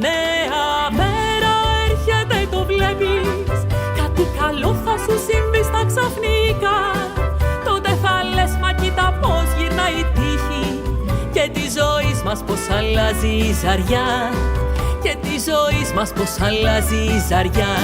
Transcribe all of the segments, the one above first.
νέα μέρα έρχεται, το βλέπεις. Κάτι καλό θα σου συμβεί στα ξαφνικά. Τότε θα λες, μα κοίτα πως γυρνάει η τύχη. Και τη ζωή μας πως αλλάζει η ζαριά. Και τη ζωή μας πως αλλάζει η ζαριά.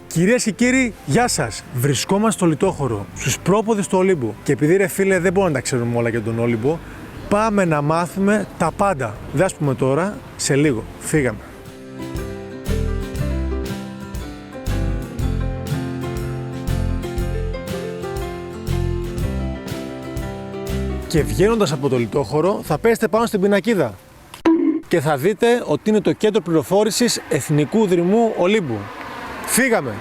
Κυρίες και κύριοι, γεια σας! Βρισκόμαστε στο Λιτόχωρο, στους πρόποδες του Ολύμπου. Και επειδή ρε φίλε δεν μπορούμε να τα ξέρουμε όλα για τον Όλυμπο, πάμε να μάθουμε τα πάντα. Δεν ας πούμε τώρα, σε λίγο. Φύγαμε. Και βγαίνοντας από το Λιτόχωρο θα πέσετε πάνω στην πινακίδα. Και θα δείτε ότι είναι το κέντρο πληροφόρησης Εθνικού Δρυμού Ολύμπου. Φύγαμε!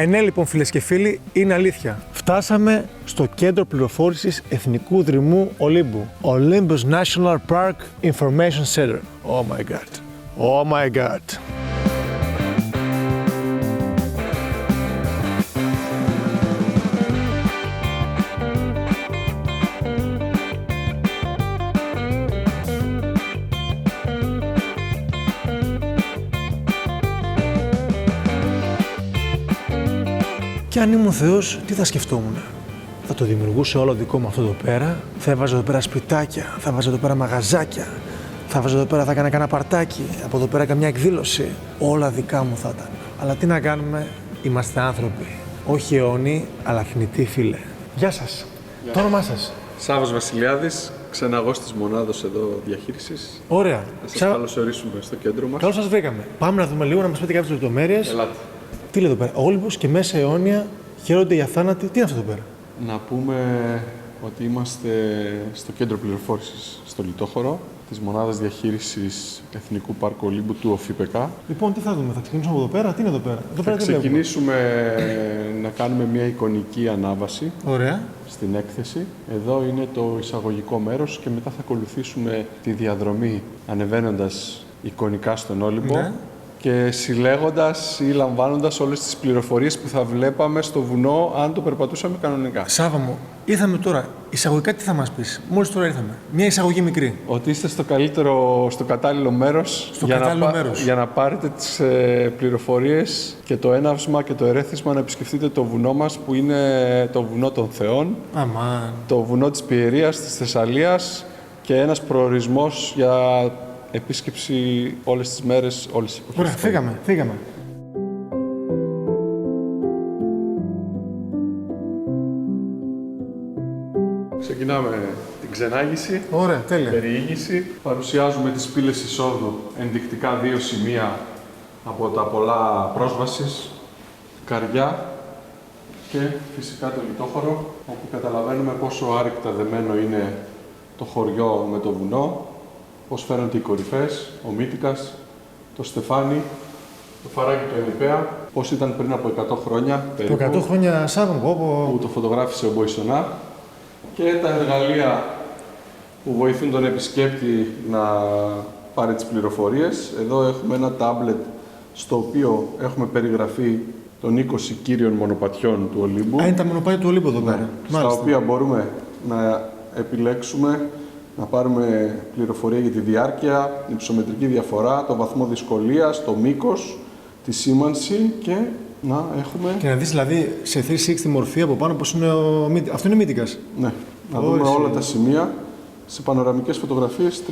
Ναι, λοιπόν, φίλες και φίλοι, είναι αλήθεια. Φτάσαμε στο κέντρο πληροφόρησης Εθνικού Δρυμού Ολύμπου. Olympus National Park Information Center. Oh my god. Oh my god. Και αν ήμουν Θεός, τι θα σκεφτόμουν? Θα το δημιουργούσε όλο δικό μου αυτό εδώ πέρα, θα έβαζα εδώ πέρα σπιτάκια, θα βάζα εδώ πέρα μαγαζάκια, θα βάζα εδώ πέρα, θα έκανα κανένα παρτάκι, από εδώ πέρα καμιά εκδήλωση. Όλα δικά μου θα ήταν. Αλλά τι να κάνουμε, είμαστε άνθρωποι. Όχι αιώνιοι, αλλά θνητοί, φίλε. Γεια σας. Γεια. Το όνομά σας? Σάββας Βασιλιάδης, ξεναγός της μονάδος εδώ διαχείρισης. Ωραία. Να σας καλωσορίσουμε στο κέντρο μας. Καλώς σας βρήκαμε. Πάμε να δούμε λίγο, να μας πείτε κάποιες λεπτομέρειες. Ελάτε. Τι λέει εδώ πέρα? Όλυμπος και μέσα αιώνια χαίρονται οι αθάνατοι. Τι είναι αυτό εδώ πέρα? Να πούμε ότι είμαστε στο κέντρο πληροφόρησης στο Λιτόχωρο της μονάδας διαχείρισης Εθνικού Πάρκου Ολύμπου του ΟΦΥΠΕΚΑ. Λοιπόν, τι θα δούμε, θα ξεκινήσουμε από εδώ πέρα, τι είναι εδώ πέρα? Θα ξεκινήσουμε να κάνουμε μια εικονική ανάβαση. Ωραία. Στην έκθεση. Εδώ είναι το εισαγωγικό μέρος και μετά θα ακολουθήσουμε τη διαδρομή ανεβαίνοντας εικονικά στον Όλυμπο. Ναι. Και συλλέγοντας ή λαμβάνοντας όλες τις πληροφορίες που θα βλέπαμε στο βουνό αν το περπατούσαμε κανονικά. Σάβα μου, ήρθαμε τώρα. Εισαγωγικά τι θα μας πεις? Μόλις τώρα ήρθαμε. Μια εισαγωγή μικρή. Ότι είστε στο κατάλληλο μέρος, για να πάρετε τις πληροφορίες και το έναυσμα και το ερέθισμα να επισκεφτείτε το βουνό μας που είναι το βουνό των Θεών. Αμάν. Το βουνό της Πιερίας, της Θεσσαλίας και ένας προορισμός για επίσκεψη όλες τις μέρες, όλες τις εποχές. Ωραία, φύγαμε. Ξεκινάμε την ξενάγηση. Ωραία, τέλεια. Περιήγηση. Παρουσιάζουμε τις πύλες εισόδου, ενδεικτικά 2 σημεία από τα πολλά πρόσβασης, καρδιά και φυσικά το Λιτόχωρο, όπου καταλαβαίνουμε πόσο άρρηκτα δεμένο είναι το χωριό με το βουνό, πώς φαίνονται οι κορυφές, ο Μύτικας, το Στεφάνι, το φαράκι του Ενιπέα, πώς ήταν πριν από 100 χρόνια περίπου, το 100 χρόνια που το φωτογράφησε ο Μποϊσονά, και τα εργαλεία που βοηθούν τον επισκέπτη να πάρει τις πληροφορίες. Εδώ έχουμε ένα τάμπλετ στο οποίο έχουμε περιγραφεί των 20 κύριων μονοπατιών του Ολύμπου. Είναι τα μονοπάτια του Ολύμπου εδώ πέρα. Στα οποία μπορούμε να επιλέξουμε να πάρουμε πληροφορία για τη διάρκεια, την υψομετρική διαφορά, το βαθμό δυσκολίας, το μήκος, τη σήμανση και Να, έχουμε. Και να δεις δηλαδή σε 360 μορφή από πάνω πώς είναι αυτό είναι μύτικας. Ναι, να δούμε όλα τα σημεία σε πανοραμικές φωτογραφίες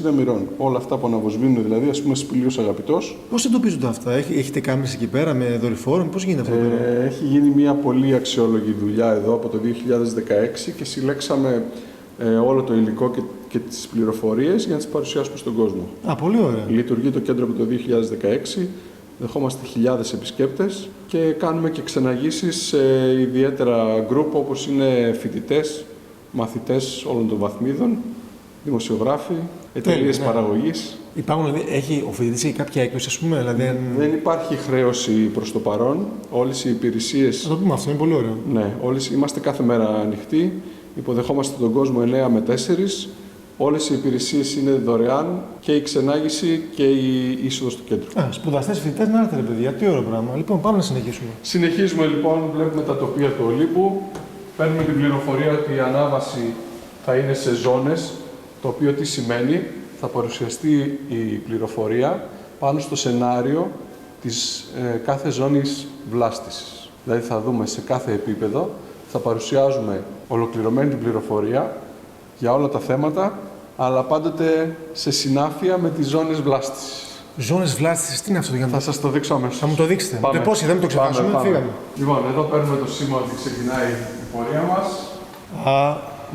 360 μοιρών. Όλα αυτά που αναβοσβήνουν, δηλαδή, ας πούμε, Σπηλίος Αγαπητός. Πώς εντοπίζονται αυτά, έχετε κάμερες εκεί πέρα με δορυφόρο, πώς γίνεται αυτό? Έχει γίνει μια πολύ αξιόλογη δουλειά εδώ από το 2016 και συλλέξαμε όλο το υλικό και τις πληροφορίες για να τις παρουσιάσουμε στον κόσμο. Α, πολύ ωραία. Λειτουργεί το κέντρο από το 2016, δεχόμαστε χιλιάδες επισκέπτες και κάνουμε και ξεναγήσεις σε ιδιαίτερα γκρουπ όπως είναι φοιτητές, μαθητές όλων των βαθμίδων, δημοσιογράφοι, εταιρείες παραγωγής. Υπάρχουν, δηλαδή, ο φοιτητής έχει κάποια έκπληξη, ας πούμε, δηλαδή... Δεν υπάρχει χρέωση προς το παρόν. Όλες οι υπηρεσίες... Θα το πούμε αυτό, είναι πολύ ωραίο. Ναι, είμαστε κάθε μέρα ανοιχτοί. Υποδεχόμαστε τον κόσμο 9 με 4. Όλες οι υπηρεσίες είναι δωρεάν και η ξενάγηση και η είσοδος του κέντρου. Σπουδαστές φοιτητές, να έρθετε, παιδιά, τι ωραίο πράγμα. Λοιπόν, πάμε να συνεχίσουμε. Συνεχίζουμε λοιπόν, βλέπουμε τα τοπία του Ολύμπου. Παίρνουμε την πληροφορία ότι η ανάβαση θα είναι σε ζώνες, το οποίο τι σημαίνει? Θα παρουσιαστεί η πληροφορία πάνω στο σενάριο της κάθε ζώνης βλάστησης. Δηλαδή θα δούμε σε κάθε επίπεδο, θα παρουσιάζουμε ολοκληρωμένη την πληροφορία για όλα τα θέματα, αλλά πάντοτε σε συνάφεια με τις ζώνες βλάστησης. Ζώνες βλάστησης, τι είναι αυτό? Θα σας το δείξω αμέσως. Θα μου το δείξετε. Πώς, δεν το ξεχάσουμε, φύγαμε. Λοιπόν, εδώ παίρνουμε το σήμα ότι ξεκινάει η πορεία μας.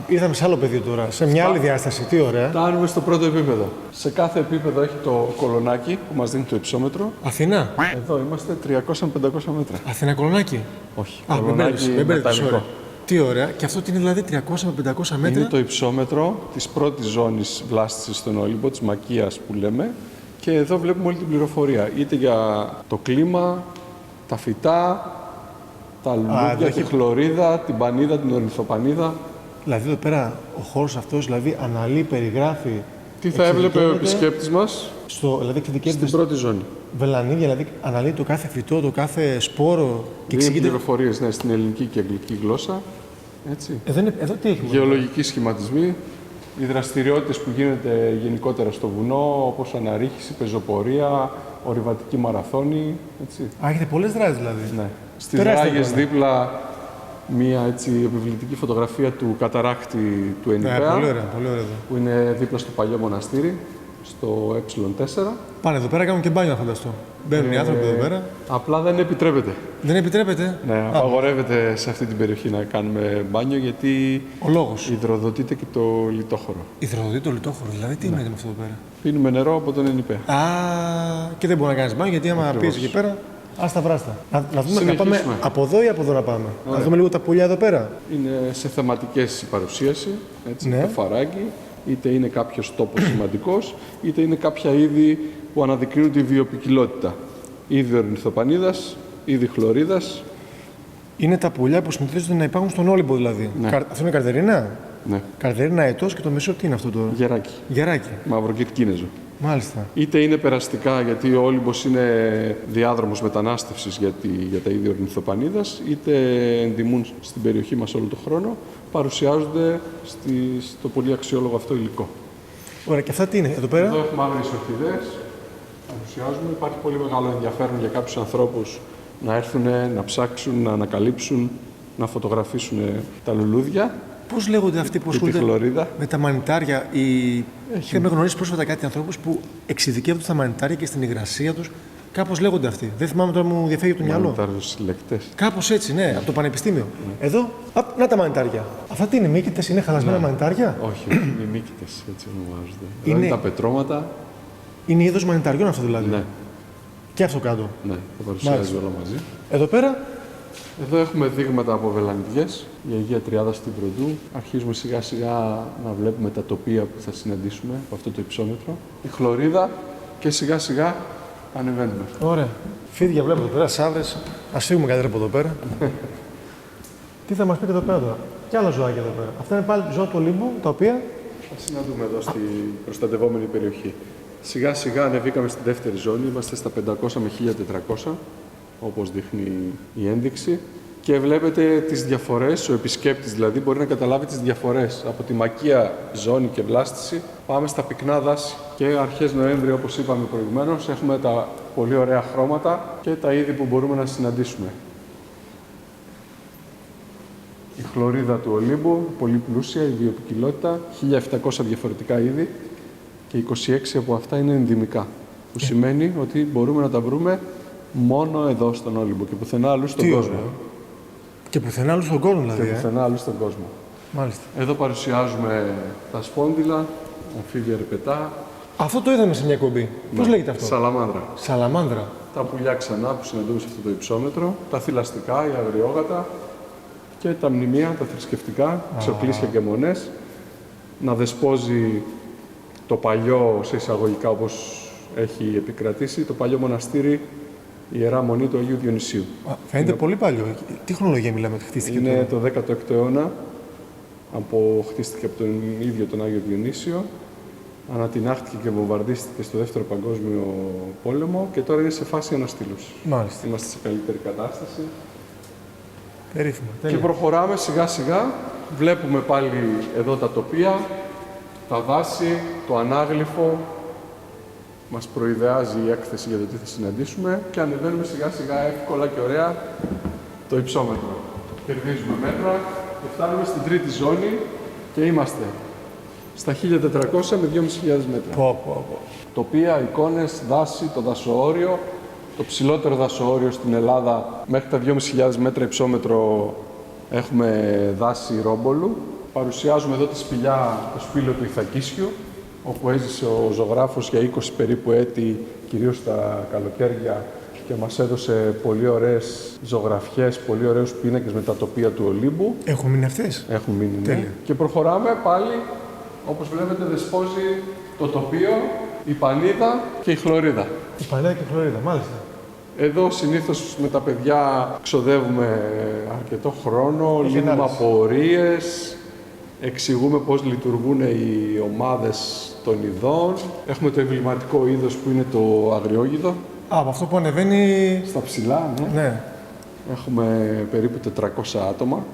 Ήρθαμε σε άλλο πεδίο τώρα, σε μια άλλη διάσταση. Τι ωραία. Φτάνουμε στο πρώτο επίπεδο. Σε κάθε επίπεδο έχει το κολονάκι που μας δίνει το υψόμετρο. Αθηνά. Εδώ είμαστε 300-500 μέτρα. Αθηνά κολονάκι. Όχι. Κολονάκι μεταλλικό. Τι ωραία. Και αυτό τι είναι δηλαδή 300 με 500 μέτρα. Είναι το υψόμετρο της πρώτης ζώνης βλάστησης στον Όλυμπο, της Μακίας που λέμε. Και εδώ βλέπουμε όλη την πληροφορία. Είτε για το κλίμα, τα φυτά, τα λουλούδια, τη χλωρίδα, την πανίδα, την ορνηθοπανίδα. Δηλαδή εδώ πέρα ο χώρος αυτός δηλαδή αναλύει, περιγράφει. Τι θα έβλεπε ο επισκέπτης μας δηλαδή στην πρώτη ζώνη. Βελανίδια, δηλαδή αναλύει το κάθε φυτό, το κάθε σπόρο και εξηγείται. Πληροφορίες, ναι, στην ελληνική και αγγλική γλώσσα. Έτσι. Εδώ τι έχουμε? Γεωλογικοί σχηματισμοί, οι δραστηριότητες που γίνεται γενικότερα στο βουνό, όπως αναρρίχηση, πεζοπορία, ορειβατική μαραθώνη. Έτσι. Έχετε πολλές δράσεις δηλαδή. Ναι. Στις ράγες δίπλα μία έτσι επιβλητική φωτογραφία του καταράκτη του Ενιπέα. Ναι, πολύ ωραία, πολύ ωραία. Που είναι δίπλα στο παλιό μοναστήρι, στο Ε4. Πάνε εδώ πέρα, κάνουν και μπάνιο, να φανταστώ. Μπαίνουν οι άνθρωποι εδώ πέρα. Απλά δεν επιτρέπεται. Δεν επιτρέπεται. Ναι, απαγορεύεται σε αυτή την περιοχή να κάνουμε μπάνιο γιατί ο λόγος υδροδοτείται και το λιτόχωρο. Υδροδοτείται το λιτόχωρο, δηλαδή τι είναι με αυτό εδώ πέρα? Πίνουμε νερό από τον Ενιπέα. Και δεν μπορεί να κάνεις μπάνιο γιατί άμα πεις εκεί πέρα. Άστα βράστα. Να δούμε, να πάμε από εδώ ή από εδώ να πάμε. Να δούμε λίγο τα πουλιά εδώ πέρα. Είναι σε θεματικές η παρουσίαση. Έτσι, ναι. Το φαράγγι. Είτε είναι κάποιος τόπος σημαντικός, είτε είναι κάποια είδη που αναδεικνύουν τη βιοποικιλότητα. Είδη ορνηθοπανίδας, είδη χλωρίδας. Είναι τα πουλιά που συνηθίζονται να υπάρχουν στον Όλυμπο δηλαδή. Ναι. Αυτό είναι καρδερίνα. Ναι. Καρδερίνα ετός και το μισό τι είναι αυτό τώρα? Γεράκι. Γεράκι. Μαυροκυρκίνεζο. Μάλιστα. Είτε είναι περαστικά, γιατί ο Όλυμπος είναι διάδρομος μετανάστευσης για τα είδη ορνηθοπανίδας, είτε ενδυμούν στην περιοχή μας όλο τον χρόνο, παρουσιάζονται στο πολύ αξιόλογο αυτό υλικό. Ωραία, και αυτά τι είναι εδώ πέρα? Εδώ έχουμε άγριες ορχιδέες, παρουσιάζουμε. Υπάρχει πολύ μεγάλο ενδιαφέρον για κάποιους ανθρώπους να έρθουν, να ψάξουν, να ανακαλύψουν, να φωτογραφίσουν τα λουλούδια. Πώς λέγονται αυτοί που ασχολούνται με τα μανιτάρια? Είχαμε γνωρίσει πρόσφατα κάτι ανθρώπους που εξειδικεύονται στα μανιτάρια και στην υγρασία τους. Κάπως λέγονται αυτοί. Δεν θυμάμαι τώρα, μου διαφεύγει το μυαλό. Μανιτάριος-συλλεκτές. Κάπως έτσι, ναι, από το πανεπιστήμιο. Εδώ, να τα μανιτάρια. Αυτά τι είναι, μύκητες, είναι χαλασμένα μανιτάρια? Όχι, είναι μύκητες, έτσι ονομάζονται. Δηλαδή τα πετρώματα. Είναι είδος μανιταριών αυτό δηλαδή? Ναι. Και αυτό κάτω? Ναι, θα παρουσιάζει όλα μαζί. Εδώ πέρα. Εδώ έχουμε δείγματα από βελανιδιές, η Αγία Τριάδα στην Πρωτού. Αρχίζουμε σιγά σιγά να βλέπουμε τα τοπία που θα συναντήσουμε από αυτό το υψόμετρο. Η χλωρίδα και σιγά σιγά ανεβαίνουμε. Ωραία. Φίδια βλέπω εδώ πέρα, σαύρες. Ας φύγουμε καλύτερα από εδώ πέρα. Τι θα μας πείτε εδώ πέρα τώρα? Κι άλλα ζωάκια εδώ πέρα. Αυτά είναι πάλι ζώα του Ολύμπου, τα οποία θα συναντούμε εδώ στην προστατευόμενη περιοχή. Σιγά σιγά ανεβήκαμε στη δεύτερη ζώνη, είμαστε στα 500 με 1400. Όπως δείχνει η ένδειξη. Και βλέπετε τις διαφορές, ο επισκέπτης δηλαδή μπορεί να καταλάβει τις διαφορές. Από τη μακία ζώνη και βλάστηση πάμε στα πυκνά δάση. Και αρχές Νοέμβρη, όπως είπαμε προηγουμένως, έχουμε τα πολύ ωραία χρώματα και τα είδη που μπορούμε να συναντήσουμε. Η χλωρίδα του Ολύμπου, πολύ πλούσια, η βιοποικιλότητα, 1.700 διαφορετικά είδη και 26 από αυτά είναι ενδυμικά. Που σημαίνει ότι μπορούμε να τα βρούμε μόνο εδώ στον Όλυμπο και πουθενά αλλού στον κόσμο. Ωραίο. Και πουθενά άλλου στον κόσμο, δηλαδή. Και πουθενά αλλού στον κόσμο. Μάλιστα. Εδώ παρουσιάζουμε τα σπόντιλα, αμφίβια ρεπετά. Αυτό το είδαμε σε μια εκπομπή. Πώς λέγεται αυτό? Σαλαμάνδρα. Σαλαμάνδρα. Τα πουλιά ξανά που συναντούμε σε αυτό το υψόμετρο. Τα θηλαστικά, οι αγριόγατα και τα μνημεία, τα θρησκευτικά, ξοκλήσια και μονές. Να δεσπόζει το παλιό, σε εισαγωγικά όπως έχει επικρατήσει, το παλιό μοναστήρι, η Ιερά Μονή του Αγίου Διονυσίου. Φαίνεται πολύ παλιό. Τι χρονολογία μιλάμε ότι χτίστηκε? Είναι το 16ο αιώνα, χτίστηκε από τον ίδιο τον Άγιο Διονύσιο, ανατινάχτηκε και βομβαρδίστηκε στο Δεύτερο Παγκόσμιο Πόλεμο και τώρα είναι σε φάση αναστήλωσης. Μάλιστα. Είμαστε σε καλύτερη κατάσταση. Περίφημα. Και προχωράμε σιγά σιγά. Βλέπουμε πάλι εδώ τα τοπία, τα δάση, το ανάγλυφο. Μας προειδεάζει η έκθεση για το τι θα συναντήσουμε και ανεβαίνουμε σιγά σιγά εύκολα και ωραία το υψόμετρο. Κερδίζουμε μέτρα και φτάνουμε στην τρίτη ζώνη και είμαστε στα 1.400 με 2.500 μέτρα. Τοπία, εικόνες, δάση, το δασοόριο. Το ψηλότερο δασοόριο στην Ελλάδα, μέχρι τα 2.500 μέτρα υψόμετρο, έχουμε δάση ρόμπολου. Παρουσιάζουμε εδώ τη σπηλιά, το σπήλαιο του Ιθακίσιου, όπου έζησε ο ζωγράφος για 20 περίπου έτη, κυρίως τα καλοκαίρια, και μας έδωσε πολύ ωραίες ζωγραφιές, πολύ ωραίους πίνακες με τα τοπία του Ολύμπου. Έχουν μείνει αυτές? Έχουν μείνει, ναι. Και προχωράμε πάλι, όπως βλέπετε, δεσπόζει το τοπίο, η πανίδα και η χλωρίδα. Η πανίδα και η χλωρίδα, μάλιστα. Εδώ συνήθως με τα παιδιά ξοδεύουμε αρκετό χρόνο, λύνουμε απορίες, εξηγούμε πώς λειτουργούν οι ομάδες των ειδών. Έχουμε το εμβληματικό είδος που είναι το αγριόγιδο. Από αυτό που ανεβαίνει στα ψηλά, ναι. Ναι. Έχουμε περίπου 400 άτομα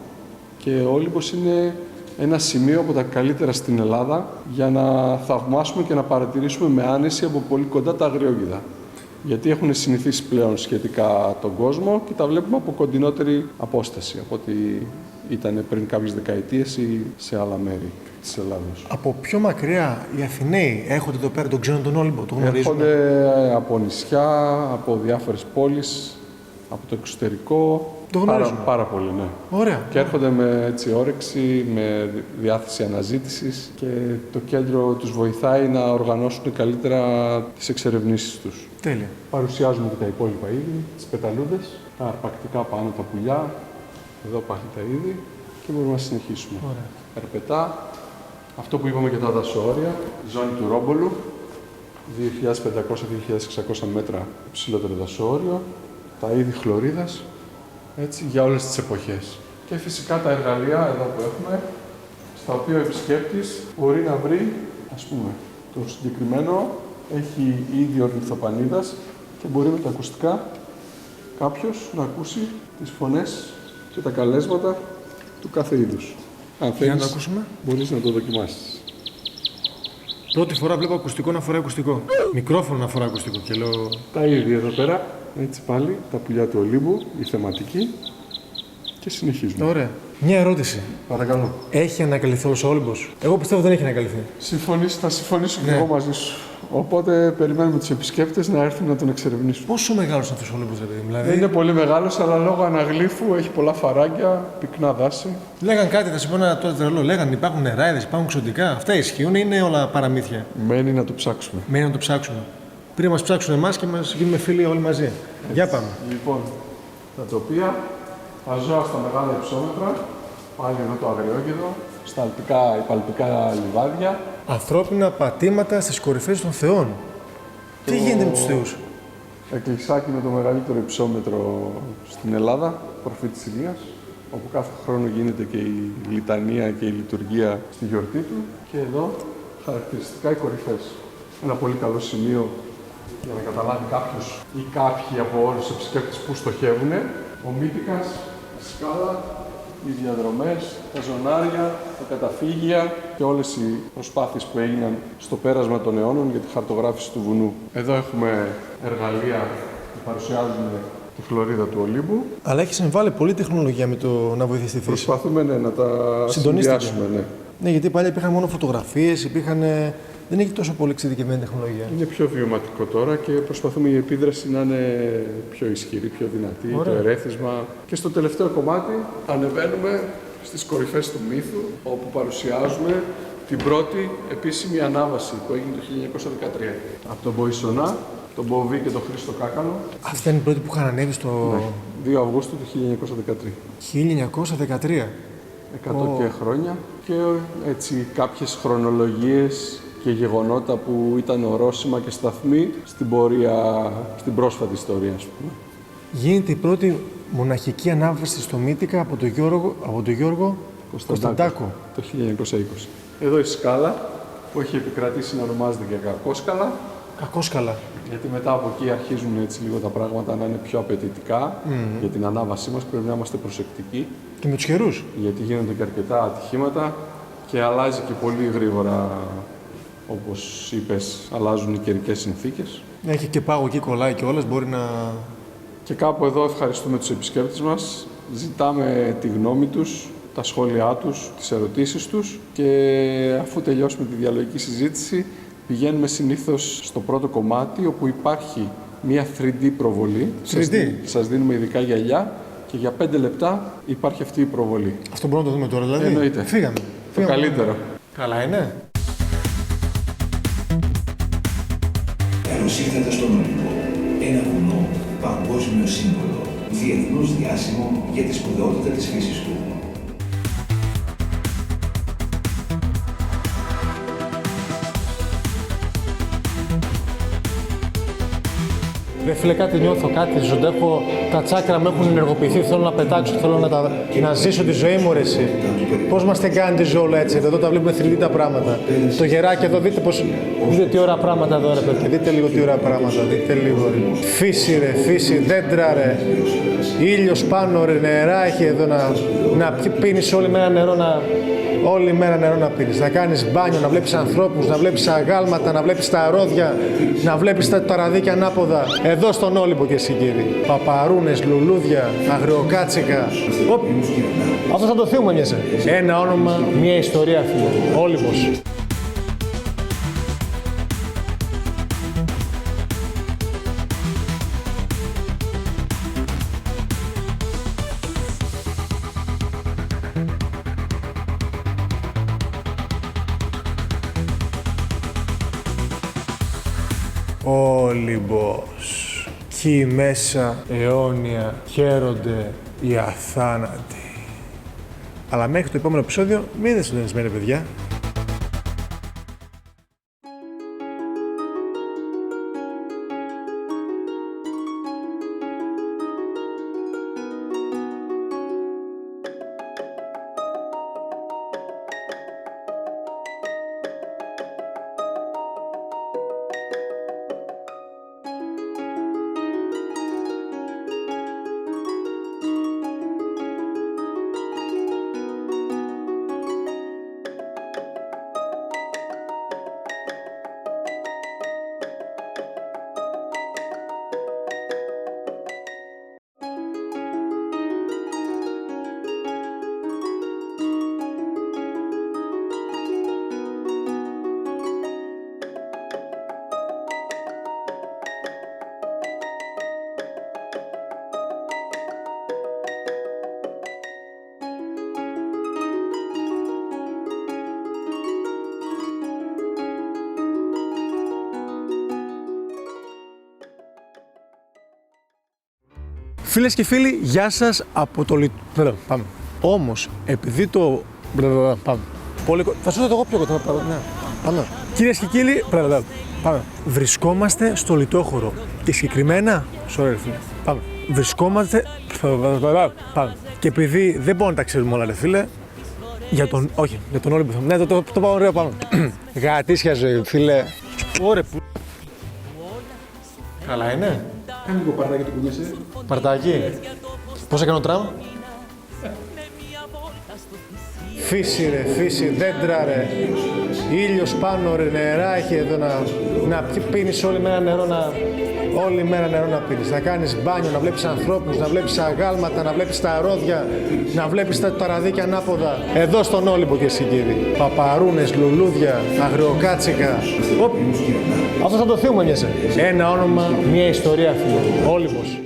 και ο Όλυμπος είναι ένα σημείο από τα καλύτερα στην Ελλάδα για να θαυμάσουμε και να παρατηρήσουμε με άνεση από πολύ κοντά τα αγριόγιδα. Γιατί έχουν συνηθίσει πλέον σχετικά τον κόσμο και τα βλέπουμε από κοντινότερη απόσταση από ό,τι ήταν πριν κάποιες δεκαετίες ή σε άλλα μέρη της Ελλάδος. Από πιο μακριά οι Αθηναίοι έρχονται εδώ πέρα τον ξένο τον Όλυμπο, το γνωρίζουμε? Έρχονται από νησιά, από διάφορες πόλεις, από το εξωτερικό. Το γνωρίζουμε. Πάρα πολύ, ναι. Ωραία. Και έρχονται με έτσι όρεξη, με διάθεση αναζήτησης και το κέντρο τους βοηθάει να οργανώσουν καλύτερα τις εξερευνήσεις τους. Τέλεια. Παρουσιάζουμε και τα υπόλοιπα είδη, τις πεταλούδες, τα αρπακτικά πάνω, τα πουλιά. Εδώ πάλι τα είδη και μπορούμε να συνεχίσουμε. Ωραία. Ερπετά, αυτό που είπαμε και τα δασοόρια, ζώνη του Ρόμπολου, 2.500-2.600 μέτρα υψηλότερο δασοόριο, τα είδη χλωρίδας, έτσι, για όλες τις εποχές. Και φυσικά τα εργαλεία εδώ που έχουμε, στα οποία ο επισκέπτης μπορεί να βρει, ας πούμε, το συγκεκριμένο έχει ήδη ορνηθοπανίδας και μπορεί με τα ακουστικά κάποιος να ακούσει τις φωνές και τα καλέσματα του κάθε είδους. Αν θέλεις, να το ακούσουμε. μπορείς να το δοκιμάσεις. Πρώτη φορά βλέπω ακουστικό να φοράει ακουστικό. Μικρόφωνο να φοράει ακουστικό και λέω... Τα είδη εδώ πέρα, έτσι πάλι, τα πουλιά του Ολύμπου, η θεματική και συνεχίζουμε. Ωραία. Μια ερώτηση. Παρακαλώ. Έχει ανακαλυφθεί ο Όλυμπος? Εγώ πιστεύω δεν έχει ανακαλυφθεί. Θα συμφωνήσω και εγώ μαζί σου. Οπότε περιμένουμε τους επισκέπτες να έρθουν να τον εξερευνήσουν. Πόσο μεγάλος είναι αυτός ο Όλυμπος, δηλαδή? Δεν είναι πολύ μεγάλος, αλλά λόγω αναγλύφου έχει πολλά φαράγγια, πυκνά δάση. Λέγαν κάτι, θα σου πω ένα τώρα τρελό. Λέγαν υπάρχουν νεράιδες, υπάρχουν ξωτικά. Αυτά ισχύουν ή είναι όλα παραμύθια? Μένει να το ψάξουμε. Μένει να το ψάξουμε. Πριν μας ψάξουν εμάς και μας γίνουμε φίλοι όλοι μαζί. Έτσι. Για πάμε. Λοιπόν, τα τοπία, τα ζώα στα μεγάλα υψόμετρα, πάλι εδώ το αγριόγιδο, στα υπαλπικά λιβάδια. Ανθρώπινα πατήματα στις κορυφές των θεών. Τι γίνεται με τους θεούς? Εκκλησάκι με το μεγαλύτερο υψόμετρο στην Ελλάδα, προφήτης Ηλίας, όπου κάθε χρόνο γίνεται και η λιτανία και η λειτουργία στη γιορτή του. Και εδώ χαρακτηριστικά οι κορυφές. Ένα πολύ καλό σημείο για να καταλάβει κάποιος ή κάποιοι από όλους τους επισκέπτες που στοχεύουν. Ο Μύτικας, η σκάλα, οι διαδρομές, τα ζωνάρια, τα καταφύγια και όλες οι προσπάθειες που έγιναν στο πέρασμα των αιώνων για τη χαρτογράφηση του βουνού. Εδώ έχουμε εργαλεία που παρουσιάζουν τη χλωρίδα του Ολύμπου. Αλλά έχει συμβάλει πολύ τεχνολογία με το να βοηθήσει τη φύση. Προσπαθούμε να τα συνδυάσουμε. Ναι. Ναι, γιατί παλιά υπήρχαν μόνο φωτογραφίες, δεν έχει τόσο πολύ εξειδικευμένη τεχνολογία. Είναι πιο βιωματικό τώρα και προσπαθούμε η επίδραση να είναι πιο ισχυρή, πιο δυνατή, Ωραία. το ερέθισμα. Και στο τελευταίο κομμάτι ανεβαίνουμε στις κορυφές του μύθου, όπου παρουσιάζουμε την πρώτη επίσημη ανάβαση που έγινε το 1913. Από τον Μποϊσονά, τον Μποβί και τον Χρήστο Κάκαλο. Αυτή είναι η πρώτη που είχαν ανέβει στο 2 Αυγούστου του 1913. 1913. 100 και χρόνια και έτσι κάποιες χρονολογίες και γεγονότα που ήταν ορόσημα και σταθμοί στην πορεία, στην πρόσφατη ιστορία, ας πούμε. Γίνεται η πρώτη μοναχική ανάβαση στο Μύτικα από τον Γιώργο Κωνσταντάκο. Το 1920. Εδώ η σκάλα που έχει επικρατήσει να ονομάζεται και Κακόσκαλα. Κακόσκαλα. Γιατί μετά από εκεί αρχίζουν έτσι λίγο τα πράγματα να είναι πιο απαιτητικά για την ανάβασή μας. Πρέπει να είμαστε προσεκτικοί. Και με τους καιρούς. Γιατί γίνονται και αρκετά ατυχήματα και αλλάζει και πολύ γρήγορα, όπως είπες, αλλάζουν οι καιρικές συνθήκες. Έχει και πάγο εκεί, κολλάει και όλες, μπορεί να... Και κάπου εδώ ευχαριστούμε τους επισκέπτες μας, ζητάμε τη γνώμη τους, τα σχόλιά τους, τις ερωτήσεις τους και αφού τελειώσουμε τη διαλογική συζήτηση πηγαίνουμε συνήθως στο πρώτο κομμάτι όπου υπάρχει μια 3D προβολή. 3D. Σας δίνουμε ειδικά γυαλιά και για 5 λεπτά υπάρχει αυτή η προβολή. Αυτό μπορούμε να το δούμε τώρα, δηλαδή. Εννοείται. Φύγαμε. Το καλύτερο. Καλά είναι. Καλώς ήρθατε στον Όλυμπο, ένα βουνό παγκόσμιο σύμβολο, διεθνώς διάσημο για τη σπουδαιότητα της φύσης του. Ρε φίλε, κάτι νιώθω, κάτι ζωντέχω, τα τσάκρα μου έχουν ενεργοποιηθεί, θέλω να πετάξω, θέλω να ζήσω τη ζωή μου, ρε εσύ. Πώς μας την κάνει τη ζωή όλα έτσι, εδώ τα βλέπουμε 3D τα πράγματα. Το γεράκι εδώ, δείτε τι ωραία πράγματα εδώ, ρε παιδιά, δείτε λίγο τι ωραία πράγματα, δείτε λίγο, ρε. Φύση, ρε, φύση, δέντρα, ρε. Ήλιος πάνω, ρε, νερά έχει εδώ να πίνεις όλη μέρα νερό, όλη μέρα νερό να πίνεις, να κάνεις μπάνιο, να βλέπεις ανθρώπους, να βλέπεις αγάλματα, να βλέπεις τα ρόδια, να βλέπεις τα ραδίκια ανάποδα. Εδώ στον Όλυμπο και εσύ κύριοι. Παπαρούνες, λουλούδια, αγριοκάτσικα. Αυτό θα το θύμω μοιάζε. Ένα όνομα, μια ιστορία, φίλε. Όλυμπος. Όλυμπος. Κι μέσα αιώνια χαίρονται οι αθάνατοι. Αλλά μέχρι το επόμενο επεισόδιο μην είστε συντονισμένοι, παιδιά. Φίλες και φίλοι, γεια σας από το Πάμε. Όμως, επειδή το... Πάμε. Θα σου το εγώ πιο κοντά. Ναι. Πάμε. Κυρίες και κύριοι, πάμε. Βρισκόμαστε στο λιτόχωρο. Και συγκεκριμένα... Sorry, φίλε. Πάμε. Βρισκόμαστε... Πάμε. Και επειδή δεν μπορούμε να τα ξέρουμε όλα, ρε φίλε, για τον... Όχι, για τον Όλυμπο. Ναι, το πάμε ωραίο, πάμε. Γατήσια ζωή, φίλε. Ωρε που... Καλά είναι. Κάνε λίγο παρτάκι του κουνιέσαι. Παρτάκι. Πώς έκανε ο τραμ? Φύση ρε, φύση, δέντρα ρε, ήλιος πάνω ρε, νερά έχει εδώ να πίνεις όλη μέρα νερό, όλη μέρα νερό να πίνεις. Να κάνεις μπάνιο, να βλέπεις ανθρώπους, να βλέπεις αγάλματα, να βλέπεις τα ρόδια, να βλέπεις τα ταραδίκια ανάποδα. Εδώ στον Όλυμπο και Σικίδη. Παπαρούνες, λουλούδια, αγριοκάτσικα. Αυτό θα το θύμω μοιάζε. Ένα όνομα, μια ιστορία φίλε. Όλυμπος.